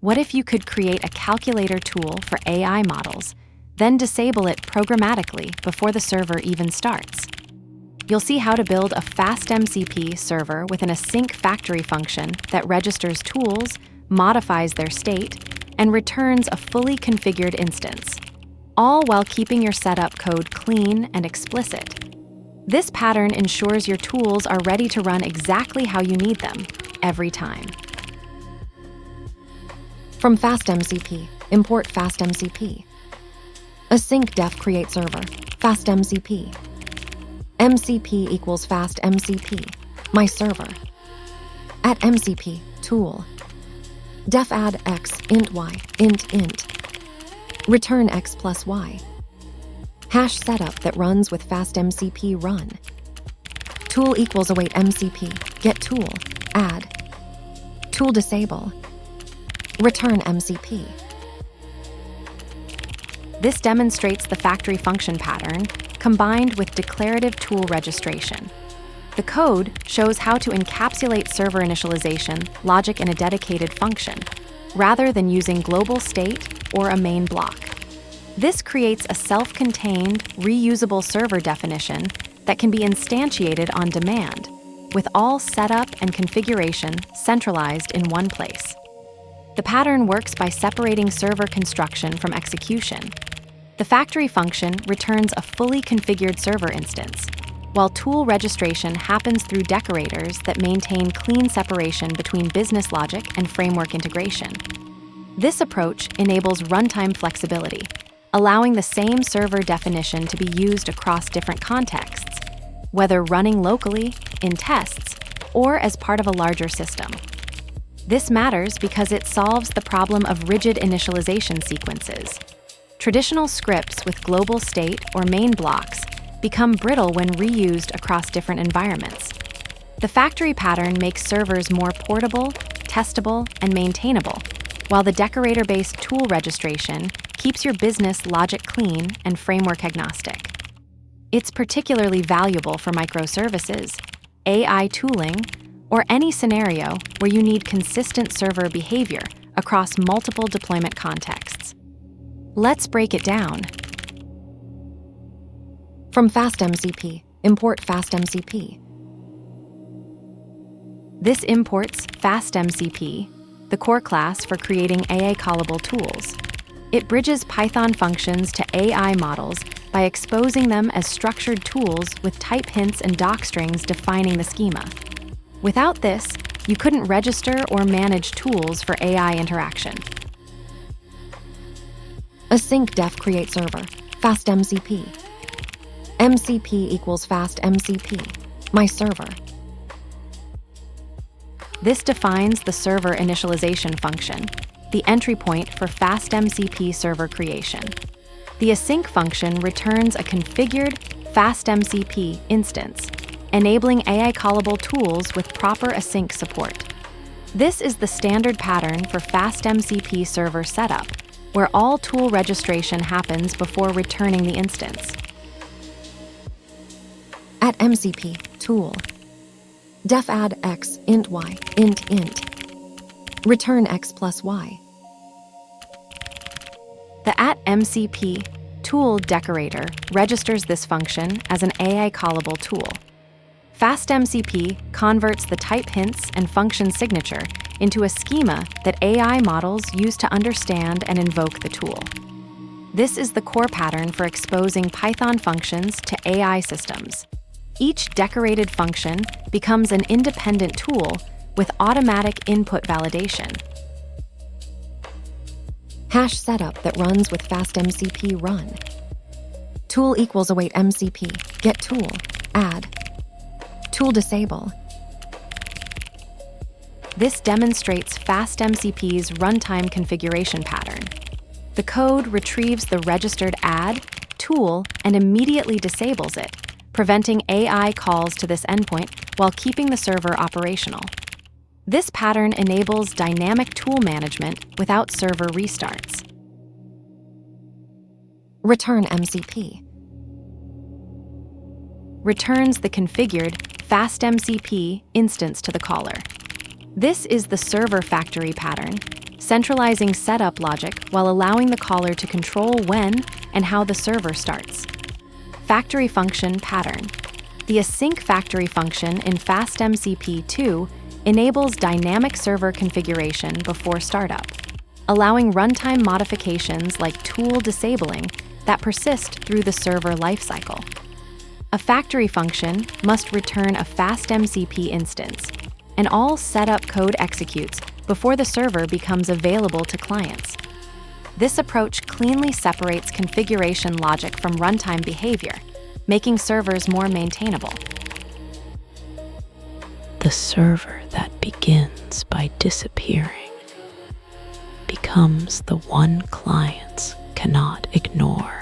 What if you could create a calculator tool for AI models, then disable it programmatically before the server even starts? You'll see how to build a FastMCP server with an Async factory function that registers tools, modifies their state, and returns a fully configured instance, all while keeping your setup code clean and explicit. This pattern ensures your tools are ready to run exactly how you need them, every time. From FastMCP, import FastMCP. Async def create server, FastMCP. MCP equals FastMCP, my server. At MCP, tool. Def add x, int y, int. Return x plus y. Hash setup that runs with FastMCP run. Tool equals await MCP, get tool, add. Tool disable. Return MCP. This demonstrates the factory function pattern combined with declarative tool registration. The code shows how to encapsulate server initialization logic in a dedicated function, rather than using global state or a main block. This creates a self-contained, reusable server definition that can be instantiated on demand, with all setup and configuration centralized in one place. The pattern works by separating server construction from execution. The factory function returns a fully configured server instance, while tool registration happens through decorators that maintain clean separation between business logic and framework integration. This approach enables runtime flexibility, allowing the same server definition to be used across different contexts, whether running locally, in tests, or as part of a larger system. This matters because it solves the problem of rigid initialization sequences. Traditional scripts with global state or main blocks become brittle when reused across different environments. The factory pattern makes servers more portable, testable, and maintainable, while the decorator-based tool registration keeps your business logic clean and framework agnostic. It's particularly valuable for microservices, AI tooling, or any scenario where you need consistent server behavior across multiple deployment contexts. Let's break it down. From FastMCP, import FastMCP. This imports FastMCP, the core class for creating AI callable tools. It bridges Python functions to AI models by exposing them as structured tools with type hints and docstrings defining the schema. Without this, you couldn't register or manage tools for AI interaction. Async def create server, FastMCP. MCP equals FastMCP, my server. This defines the server initialization function, the entry point for FastMCP server creation. The async function returns a configured FastMCP instance, enabling AI callable tools with proper async support. This is the standard pattern for FastMCP server setup, where all tool registration happens before returning the instance. At MCP, tool. Def add x, int y, int. Return x plus y. The at MCP tool decorator registers this function as an AI callable tool. FastMCP converts the type hints and function signature into a schema that AI models use to understand and invoke the tool. This is the core pattern for exposing Python functions to AI systems. Each decorated function becomes an independent tool with automatic input validation. Hash setup that runs with FastMCP run. Tool equals await MCP, get tool, add. Tool disable. This demonstrates FastMCP's runtime configuration pattern. The code retrieves the registered add tool and immediately disables it, preventing AI calls to this endpoint while keeping the server operational. This pattern enables dynamic tool management without server restarts. Return MCP. Returns the configured FastMCP instance to the caller. This is the server factory pattern, centralizing setup logic while allowing the caller to control when and how the server starts. Factory function pattern. The async factory function in FastMCP 2 enables dynamic server configuration before startup, allowing runtime modifications like tool disabling that persist through the server lifecycle. A factory function must return a FastMCP instance, and all setup code executes before the server becomes available to clients. This approach cleanly separates configuration logic from runtime behavior, making servers more maintainable. The server that begins by disappearing becomes the one clients cannot ignore.